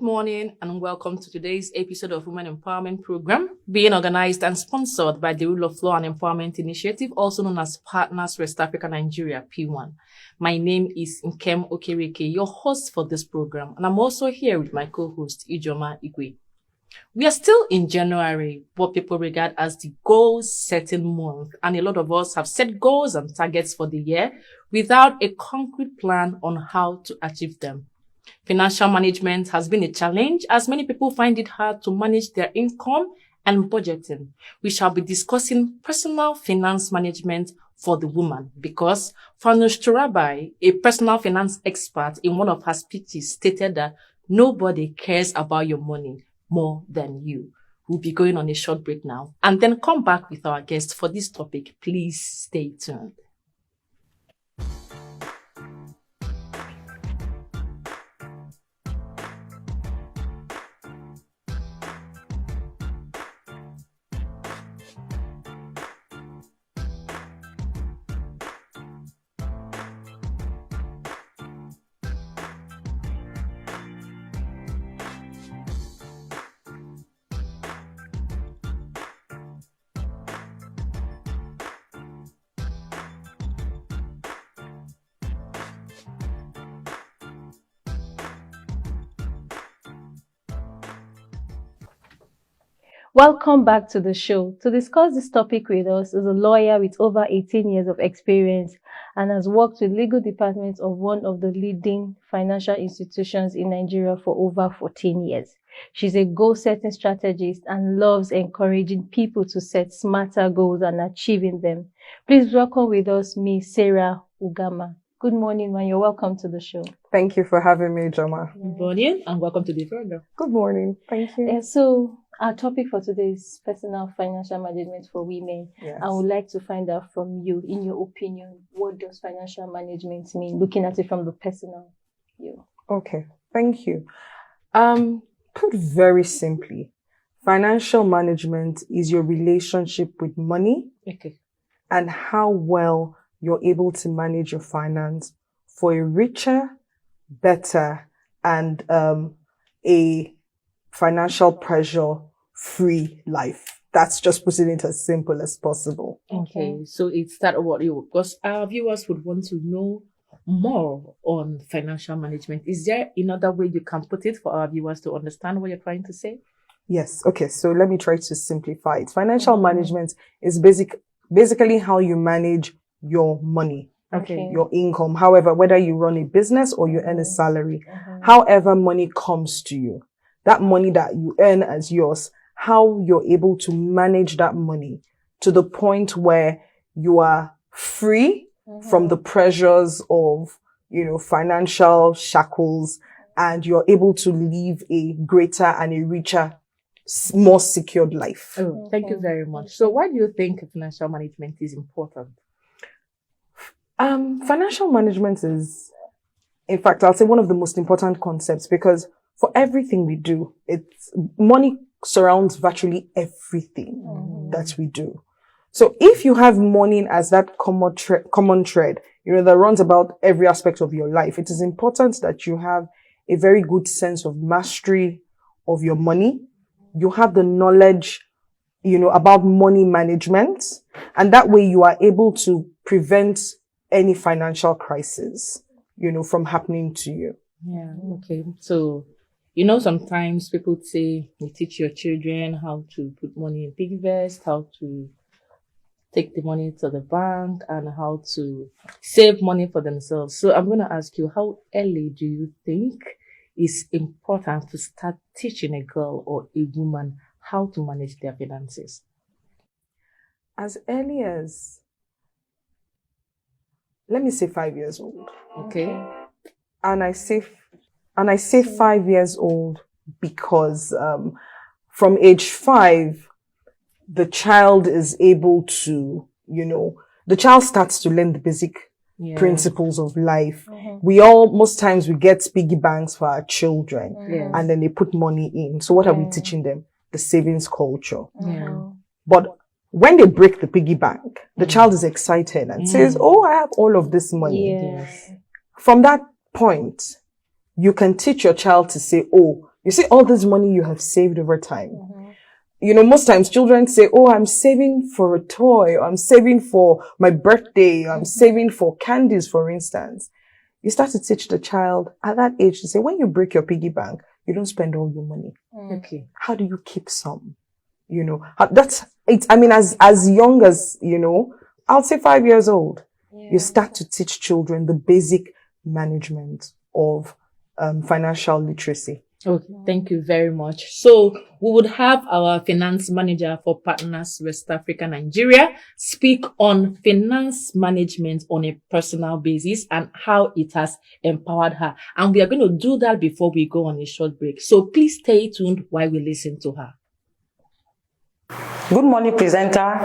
Good morning and welcome to today's episode of Women Empowerment Program, being organized and sponsored by the Rule of Law and Empowerment Initiative, also known as Partners West Africa Nigeria, P1. My name is Nkem Okereke, your host for this program, and I'm also here with my co-host, Ijoma Igwe. We are still in January, what people regard as the goal-setting month, and a lot of us have set goals and targets for the year without a concrete plan on how to achieve them. Financial management has been a challenge as many people find it hard to manage their income and budgeting. We shall be discussing personal finance management for the woman because Farnoosh Torabi, a personal finance expert, in one of her speeches stated that nobody cares about your money more than you. We'll be going on a short break now and then come back with our guest for this topic. Please stay tuned. Welcome back to the show. To discuss this topic with us is a lawyer with over 18 years of experience and has worked with legal departments of one of the leading financial institutions in Nigeria for over 14 years. She's a goal-setting strategist and loves encouraging people to set smarter goals and achieving them. Please welcome with us Ms. Sarah Ugama. Good morning, and you're welcome to the show. Thank you for having me, Joma. Good morning and welcome to the program. Good morning. Thank you. So our topic for today is personal financial management for women. Yes. I would like to find out from you, in your opinion, what does financial management mean, looking at it from the personal view? Okay, thank you. Put very simply, financial management is your relationship with money and how well you're able to manage your finance for a richer, better, and a financial pressure-free life. That's just putting it as simple as possible. Okay, so it's that what you, because our viewers would want to know more on financial management. Is there another way you can put it for our viewers to understand what you're trying to say? Yes. Okay, so let me try to simplify it. Financial management is basically how you manage your money. Okay. Your income. However, whether you run a business or you earn a salary, however money comes to you, that money that you earn as yours, how you're able to manage that money to the point where you are free from the pressures of, financial shackles, and you're able to live a greater and a richer, more secured life. Oh, thank you very much. So why do you think financial management is important? Financial management is, in fact, I'll say one of the most important concepts because for everything we do, money surrounds virtually everything that we do. So if you have money as that common thread, that runs about every aspect of your life, it is important that you have a very good sense of mastery of your money. You have the knowledge, about money management, and that way you are able to prevent any financial crisis, from happening to you. Yeah, okay. So, sometimes people say you teach your children how to put money in piggy vest, how to take the money to the bank, and how to save money for themselves. So I'm going to ask you, how early do you think is important to start teaching a girl or a woman how to manage their finances? As early as, let me say 5 years old. Okay. And I say 5 years old because from age 5, the child is able to, the child starts to learn the basic principles of life. Most times we get piggy banks for our children and then they put money in. So what are we teaching them? The savings culture. But when they break the piggy bank, the child is excited and says, oh, I have all of this money. Yes. From that point, you can teach your child to say, oh, You see all this money you have saved over time. You know, most times children say, oh, I'm saving for a toy, or I'm saving for my birthday, or I'm saving for candies, for instance. You start to teach the child at that age to say, when you break your piggy bank, you don't spend all your money. Okay. How do you keep some? You know, that's it. I mean, as young as, you know, I'll say 5 years old, you start to teach children the basic management of financial literacy. Okay, thank you very much. So we would have our finance manager for Partners West Africa Nigeria speak on finance management on a personal basis and how it has empowered her. And we are going to do that before we go on a short break. So please stay tuned while we listen to her. Good morning, presenter.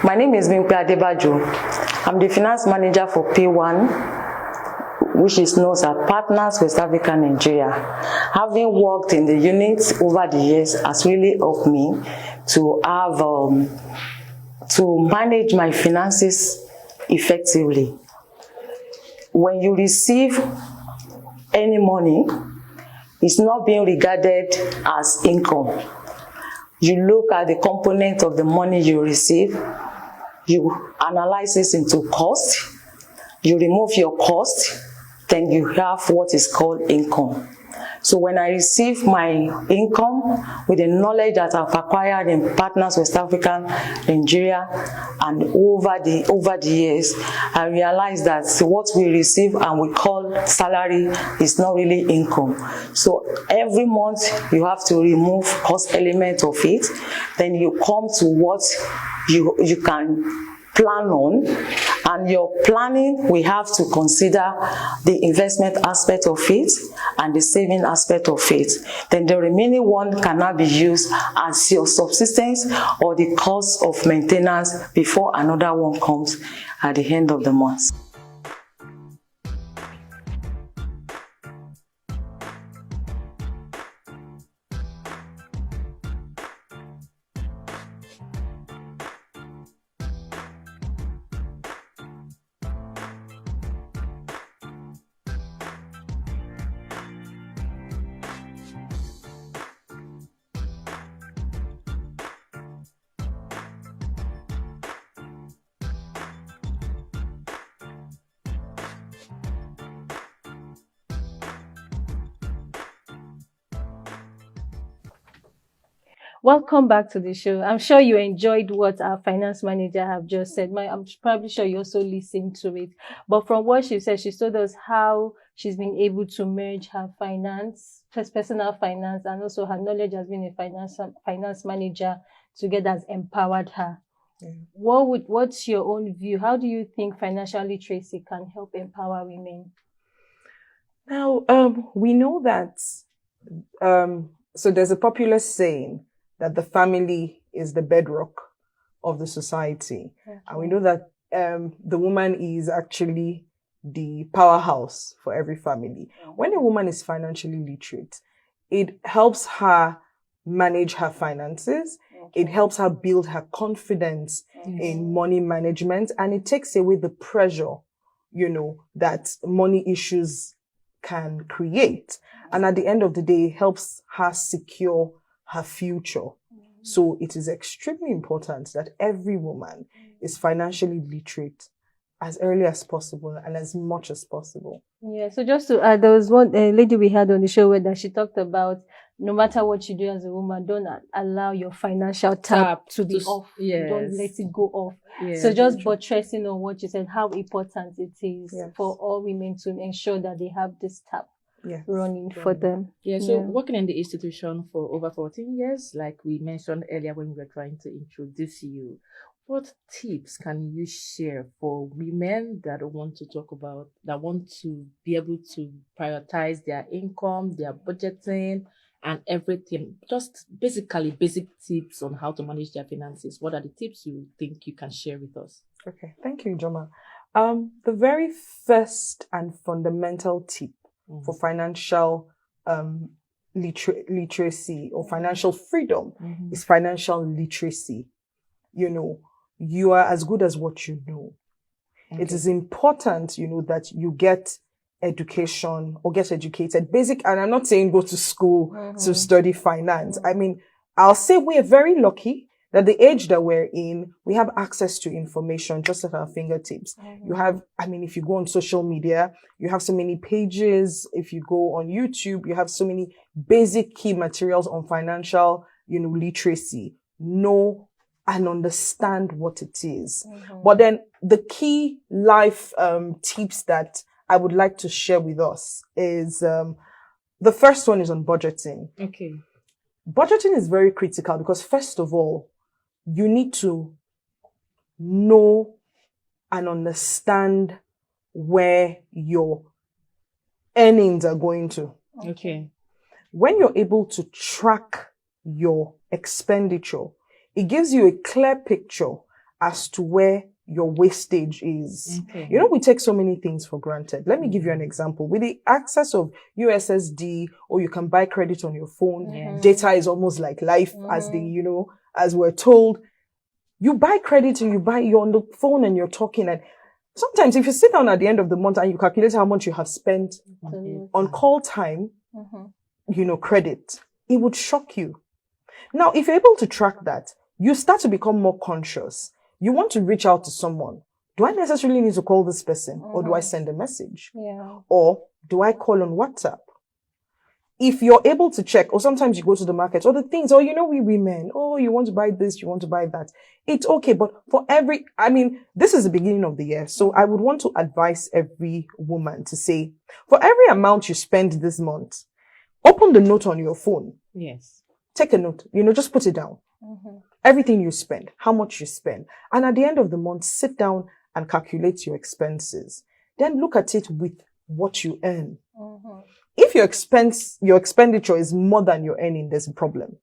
My name is Bimpe Adebajo. I'm the finance manager for P1, which is known as Partners West Africa Nigeria. Having worked in the unit over the years has really helped me to have to manage my finances effectively. When you receive any money, it's not being regarded as income. You look at the component of the money you receive, you analyze it into cost, you remove your cost, then you have what is called income. So when I receive my income with the knowledge that I've acquired in Partners West Africa, Nigeria, and over the years, I realize that what we receive and we call salary is not really income. So every month you have to remove cost element of it, then you come to what you can plan on, and your planning, we have to consider the investment aspect of it and the saving aspect of it. Then the remaining one cannot be used as your subsistence or the cost of maintenance before another one comes at the end of the month. Welcome back to the show. I'm sure you enjoyed what our finance manager have just said. I'm probably sure you also listened to it. But from what she said, she told us how she's been able to merge her finance, personal finance, and also her knowledge as being a finance manager together has empowered her. What's your own view? How do you think financial literacy can help empower women? Now, we know that, so there's a popular saying that the family is the bedrock of the society. Okay. And we know that the woman is actually the powerhouse for every family. When a woman is financially literate, it helps her manage her finances. It helps her build her confidence in money management, and it takes away the pressure, that money issues can create. And at the end of the day, it helps her secure her future. So it is extremely important that every woman is financially literate as early as possible and as much as possible. Yeah, so just to add, there was one lady we had on the show where she talked about no matter what you do as a woman, don't allow your financial tap to be off. Yes. Don't let it go off. Yes. So just buttressing on what you said, how important it is for all women to ensure that they have this tap running for them. Yeah, so working in the institution for over 14 years, like we mentioned earlier when we were trying to introduce you, what tips can you share for women that want to be able to prioritize their income, their budgeting, and everything? Just basically basic tips on how to manage their finances. What are the tips you think you can share with us? Okay, thank you, Joma. The very first and fundamental tip for financial literacy or financial freedom is financial literacy. You are as good as what you know. Okay. It is important, that you get education or get educated. Basic, and I'm not saying go to school to study finance. I mean, I'll say we are very lucky that the age that we're in, we have access to information just at our fingertips. You have, I mean, if you go on social media, you have so many pages. If you go on YouTube, you have so many basic key materials on financial, literacy. Know and understand what it is. But then the key life tips that I would like to share with us is the first one is on budgeting. Okay. Budgeting is very critical because first of all, you need to know and understand where your earnings are going to. Okay. When you're able to track your expenditure, it gives you a clear picture as to where your wastage is. Okay. We take so many things for granted. Let me give you an example. With the access of USSD, or you can buy credit on your phone, data is almost like life as we're told. You buy credit and you're on the phone and you're talking, and sometimes if you sit down at the end of the month and you calculate how much you have spent on call time, credit, it would shock you. Now, if you're able to track that, you start to become more conscious. You want to reach out to someone. Do I necessarily need to call this person, or do I send a message? Yeah. Or do I call on WhatsApp? If you're able to check, or sometimes you go to the market, or the things, or we women, you want to buy this, you want to buy that. It's okay. But this is the beginning of the year. So I would want to advise every woman to say, for every amount you spend this month, open the note on your phone. Yes. Take a note, just put it down. Everything you spend, how much you spend. And at the end of the month, sit down and calculate your expenses. Then look at it with what you earn. If your expenditure is more than your earning, there's a problem.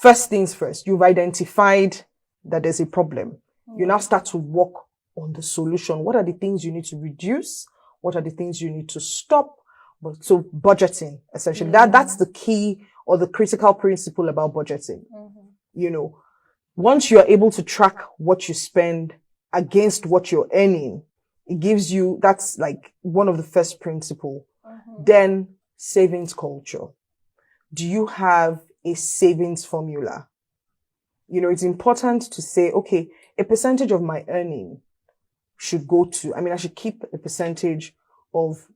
First things first, you've identified that there's a problem. You now start to work on the solution. What are the things you need to reduce? What are the things you need to stop? So budgeting, essentially, that's the key or the critical principle about budgeting. Once you're able to track what you spend against what you're earning, it gives you, that's like one of the first principle. Then savings culture. Do you have a savings formula? It's important to say, okay, a percentage of my earning should go to, I should keep a percentage of,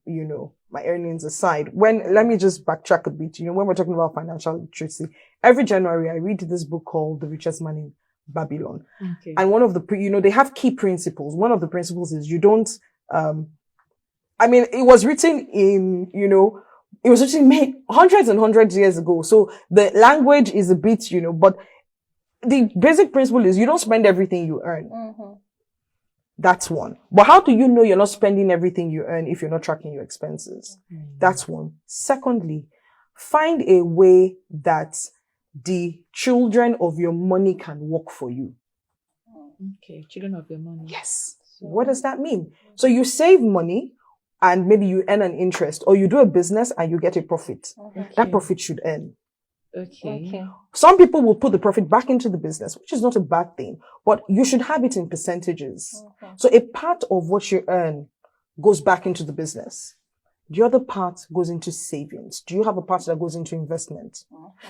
my earnings aside. Let me just backtrack a bit. When we're talking about financial literacy, every January I read this book called The Richest Man in Babylon. Okay. And one of the, they have key principles. One of the principles is you don't, it was written in, it was written made hundreds and hundreds of years ago. So the language is a bit, but the basic principle is you don't spend everything you earn. That's one. But how do you know you're not spending everything you earn if you're not tracking your expenses? That's one. Secondly, find a way that the children of your money can work for you. Okay, children of your money. Yes. What does that mean? So you save money and maybe you earn an interest, or you do a business and you get a profit. That profit should earn. Okay. Some people will put the profit back into the business, which is not a bad thing, but you should have it in percentages. So a part of what you earn goes back into the business. The other part goes into savings. Do you have a part that goes into investment?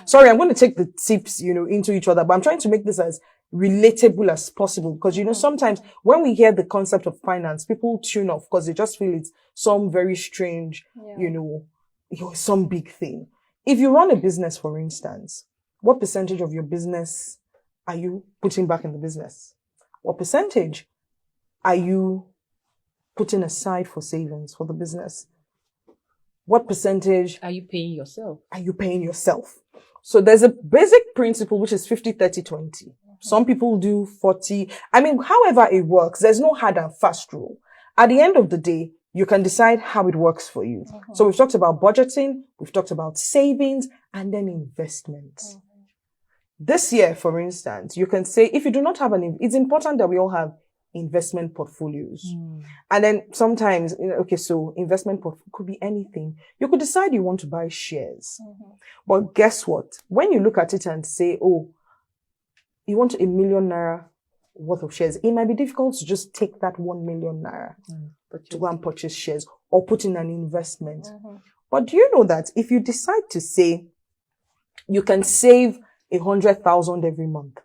Sorry, I'm going to take the tips, into each other, but I'm trying to make this as relatable as possible because, sometimes when we hear the concept of finance, people tune off because they just feel it's some very strange, some big thing. If you run a business, for instance, what percentage of your business are you putting back in the business? What percentage are you putting aside for savings for the business? What percentage are you paying yourself? So there's a basic principle, which is 50-30-20. Some people do 40. However it works, there's no hard and fast rule. At the end of the day, you can decide how it works for you. So we've talked about budgeting, we've talked about savings, and then investment. This year, for instance, you can say, if you do not have it's important that we all have investment portfolios. And then sometimes, so investment could be anything. You could decide you want to buy shares. But guess what? When you look at it and say, you want ₦1 million worth of shares, it might be difficult to just take that 1 million naira to go and purchase shares or put in an investment. But do you know that if you decide to say you can save 100,000 every month,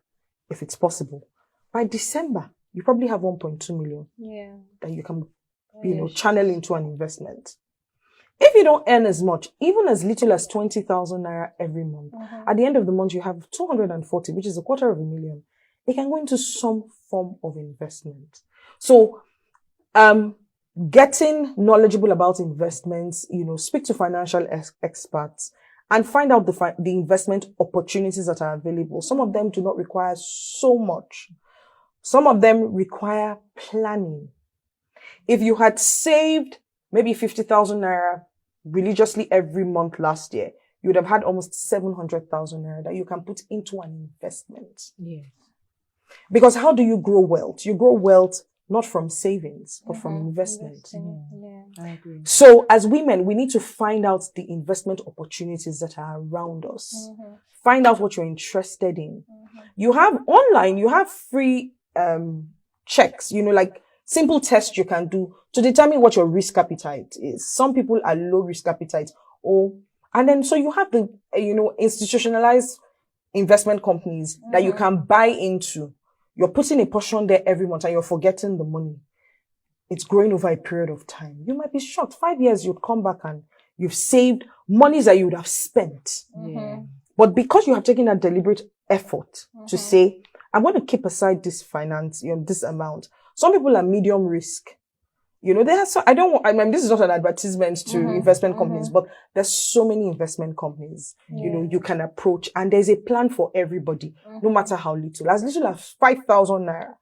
if it's possible, by December, you probably have 1.2 million that you can, channel into an investment. If you don't earn as much, even as little as 20,000 naira every month, at the end of the month, you have 240, which is 250,000. It can go into some form of investment. So, getting knowledgeable about investments, speak to financial experts and find out the investment opportunities that are available. Some of them do not require so much. Some of them require planning. If you had saved maybe 50,000 naira religiously every month last year, you would have had almost 700,000 naira that you can put into an investment. Yes. Because how do you grow wealth? You grow wealth not from savings, but from investment. I agree. So as women, we need to find out the investment opportunities that are around us. Find out what you're interested in. You have online, you have free checks, like simple tests you can do to determine what your risk appetite is. Some people are low risk appetite, and then so you have the institutionalized investment companies that you can buy into. You're putting a portion there every month and you're forgetting the money. It's growing over a period of time. You might be shocked. 5 years, you'd come back and you've saved monies that you would have spent. But because you have taken a deliberate effort to say, I'm going to keep aside this finance, this amount. Some people are medium risk. This is not an advertisement to investment companies, but there's so many investment companies, you can approach, and there's a plan for everybody, no matter how little. As little as 5,000 naira,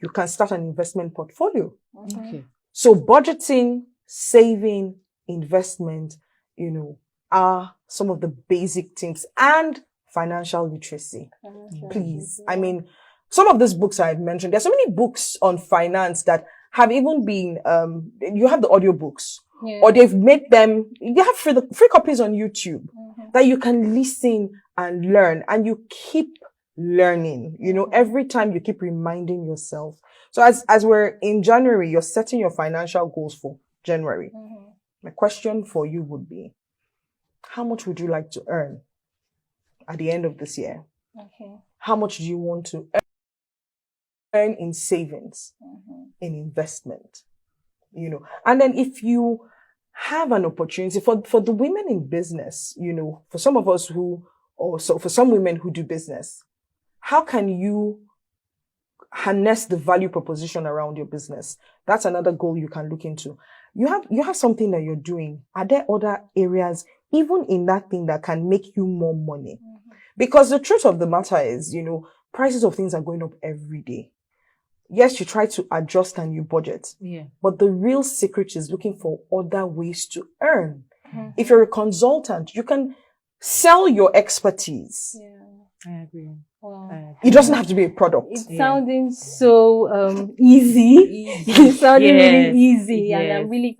you can start an investment portfolio. Okay. So budgeting, saving, investment, are some of the basic tips, and financial literacy. Please. I mean, some of these books I've mentioned, there's so many books on finance that have even been, you have the audiobooks, or they've made them, you have free copies on YouTube that you can listen and learn, and you keep learning, every time you keep reminding yourself. So as we're in January, you're setting your financial goals for January. My question for you would be, how much would you like to earn at the end of this year? How much do you want to earn in savings, in investment, and then if you have an opportunity for the women in business, for some of us for some women who do business, how can you harness the value proposition around your business? That's another goal you can look into. You have something that you're doing. Are there other areas, even in that thing, that can make you more money? Because the truth of the matter is, prices of things are going up every day. Yes, you try to adjust and you budget. But the real secret is looking for other ways to earn. If you're a consultant, you can sell your expertise. I agree. Wow. It doesn't have to be a product. It's sounding so easy. It's sounding really easy, and I'm really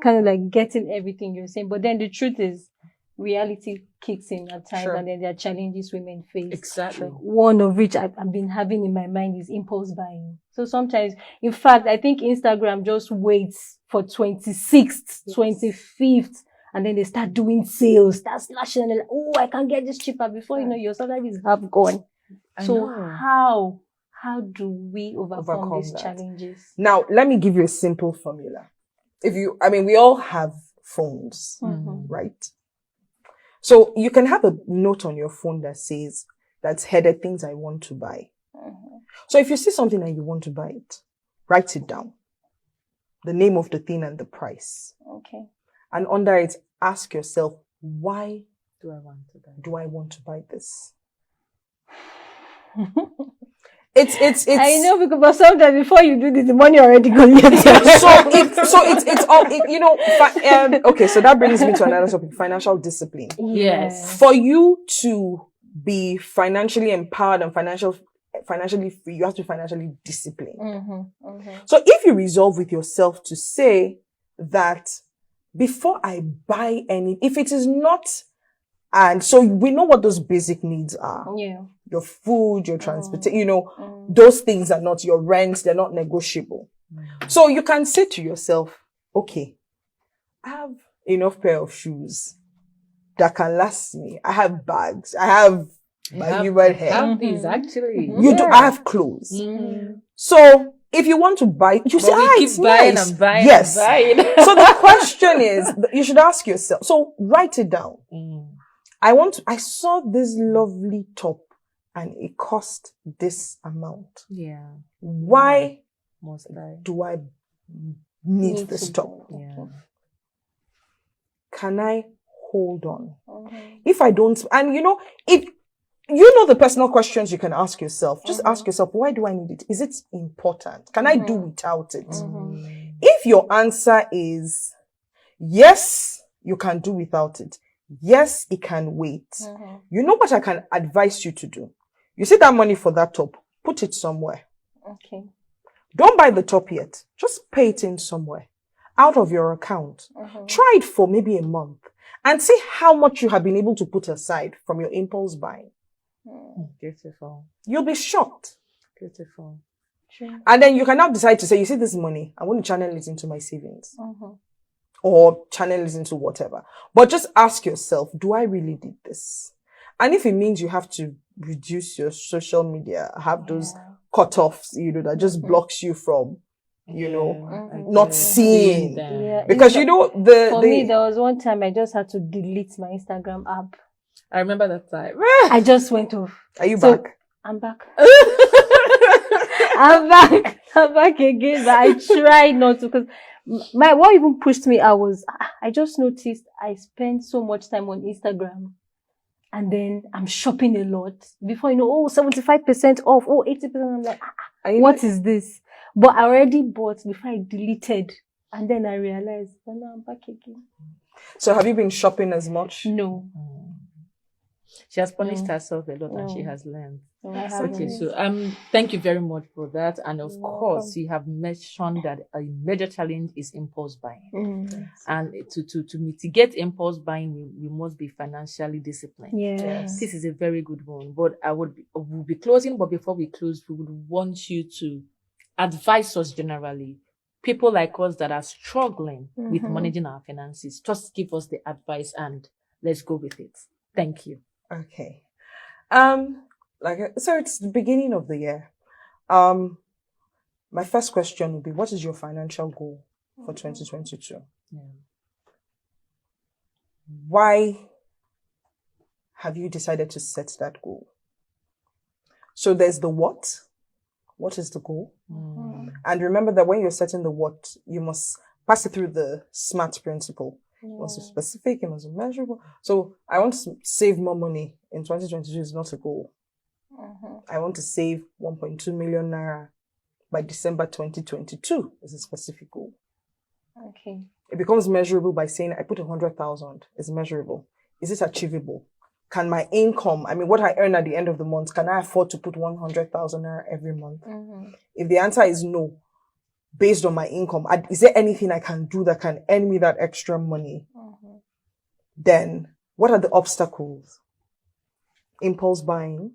kind of getting everything you're saying. But then the truth is, reality kicks in at times, and then there are challenges women face. Exactly. One of which I've been having in my mind is impulse buying. So sometimes, in fact, I think Instagram just waits for 26th, 25th, and then they start doing sales, start slashing, and they're like, I can get this cheaper, before your salary is half gone. So how do we overcome these challenges? Now, let me give you a simple formula. We all have phones, right? So you can have a note on your phone that's headed things I want to buy. So if you see something and you want to buy it, write it down. The name of the thing and the price. Okay. And under it, ask yourself, why Do I want to buy? do I want to buy this? It's I know, because but sometimes before you do this, the money already gone. Okay, so that brings me to another topic, financial discipline. Yes. For you to be financially empowered and financially free, you have to be financially disciplined. So if you resolve with yourself to say that before I buy if it is not, and so we know what those basic needs are. Yeah. Your food, your transportation, Those things are not your rents. They're not negotiable. So you can say to yourself, okay, I have enough pair of shoes that can last me. I have bags. I have my human hair. I have these actually. You do. I have clothes. So if you want to buy, you say, keep it's buying nice. and buying yes. and buying. So the question is, you should ask yourself. So write it down. I saw this lovely top and it cost this amount. Yeah. Why Must I? do I need this top? Yeah. Can I hold on? If I don't, and if you know the personal questions you can ask yourself, just ask yourself, why do I need it? Is it important? Can I do without it? If your answer is yes, you can do without it. Yes, it can wait. You know what I can advise you to do? You see that money for that top, put it somewhere. Okay. Don't buy the top yet. Just pay it in somewhere out of your account. Try it for maybe a month and see how much you have been able to put aside from your impulse buying. Beautiful. You'll be shocked. Beautiful. True. And then you can now decide to say, you see this money, I want to channel it into my savings or channel it into whatever. But just ask yourself, do I really need this? And if it means you have to reduce your social media, have those cutoffs, that just blocks you from, not seeing. Yeah. Because For me, there was one time I just had to delete my Instagram app. I remember that time. I just went off. Are you back? I'm back. I'm back again, but I try not to, because what even pushed me, I just noticed I spend so much time on Instagram. And then I'm shopping a lot. Before 75% off, 80%. I'm like, what is this? But I already bought before I deleted. And then I realized, now I'm back again. So have you been shopping as much? No. She has punished herself a lot and she has learned. No, I Okay, haven't. so thank you very much for that. And of You're course, welcome. you have mentioned that a major challenge is impulse buying. And to mitigate impulse buying, we must be financially disciplined. Yes. This is a very good one. But we'll be closing, but before we close, we would want you to advise us generally, people like us that are struggling with managing our finances. Just give us the advice and let's go with it. Thank you. Okay. So it's the beginning of the year. My first question would be, what is your financial goal for 2022? Yeah. Why have you decided to set that goal? So there's the what. What is the goal? And remember that when you're setting the what, you must pass it through the SMART principle. It must be specific, it must be measurable. So I want to save more money in 2022 is not a goal. I want to save 1.2 million naira by December 2022 is a specific goal. Okay. It becomes measurable by saying I put 100,000. It's measurable. Is it achievable? Can my income, what I earn at the end of the month, can I afford to put 100,000 naira every month? If the answer is no, based on my income, is there anything I can do that can earn me that extra money? Then what are the obstacles? Impulse buying,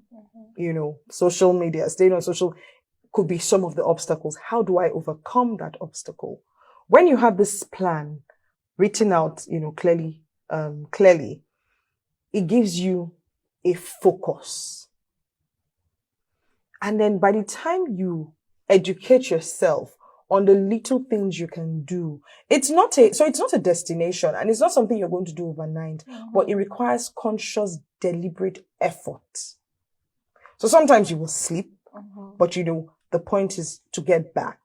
social media, staying on social could be some of the obstacles. How do I overcome that obstacle? When you have this plan written out, clearly, it gives you a focus. And then by the time you educate yourself on the little things you can do, it's not a destination and it's not something you're going to do overnight, but it requires conscious, deliberate effort. So sometimes you will sleep, but the point is to get back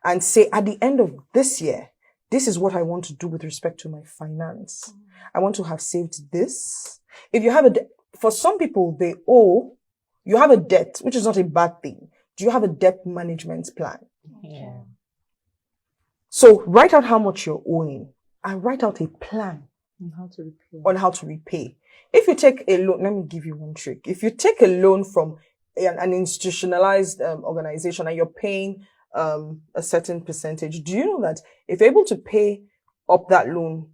and say, at the end of this year, this is what I want to do with respect to my finance. I want to have saved this. If you have for some people, you have a debt, which is not a bad thing. Do you have a debt management plan? Yeah. So write out how much you're owing and write out a plan on how to repay. If you take a loan, let me give you one trick. If you take a loan from an institutionalized organization and you're paying a certain percentage, do you know that if you're able to pay up that loan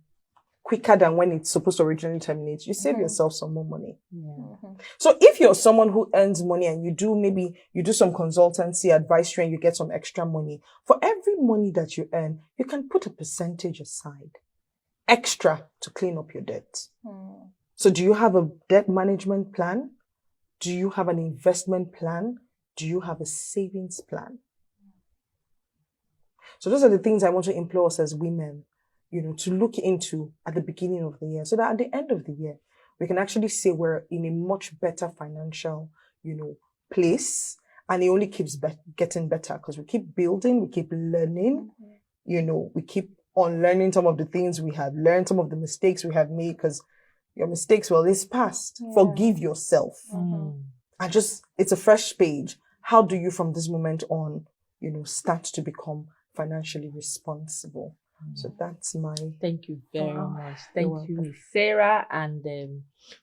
quicker than when it's supposed to originally terminate, you save yourself some more money. Yeah. So if you're someone who earns money and you do some consultancy advisory and you get some extra money, for every money that you earn, you can put a percentage aside extra to clean up your debt. So do you have a debt management plan? Do you have an investment plan? Do you have a savings plan? So those are the things I want to implore us as women, to look into at the beginning of the year, so that at the end of the year, we can actually say we're in a much better financial, place. And it only keeps getting better because we keep building, we keep learning, we keep unlearning some of the things we have learned, some of the mistakes we have made, because your mistakes, well, it's past. Yeah. Forgive yourself. And it's a fresh page. How do you, from this moment on, start to become financially responsible? So that's my... Thank you very much. Thank you, Miss Sarah. And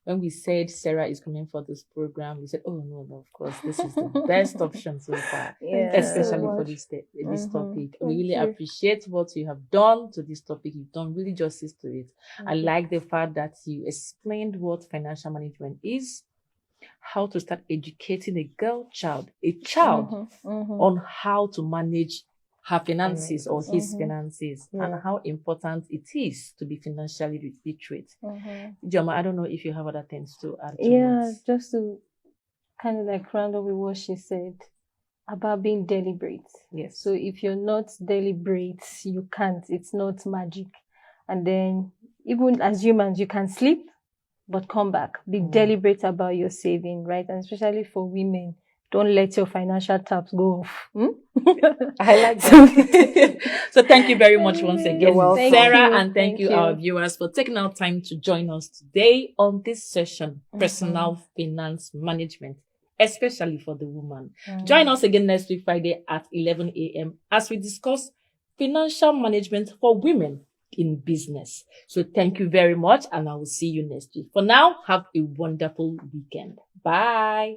when we said Sarah is coming for this program, we said, oh, no, of course, this is the best option so far, especially for this topic. We really appreciate what you have done to this topic. You've done really justice to it. I like the fact that you explained what financial management is, how to start educating a child on how to manage her finances or his finances, and how important it is to be financially literate. Joma, I don't know if you have other things to add to this. Just to kind of like round up with what she said about being deliberate. Yes. So if you're not deliberate, you can't. It's not magic. And then even as humans, you can sleep, but come back. Be deliberate about your saving, right? And especially for women, don't let your financial taps go off. I like that. So thank you very much once again, Sarah, and thank you, our viewers, for taking our time to join us today on this session, Personal Finance Management, especially for the woman. Join us again next week, Friday at 11 a.m. as we discuss financial management for women in business. So thank you very much, and I will see you next week. For now, have a wonderful weekend. Bye.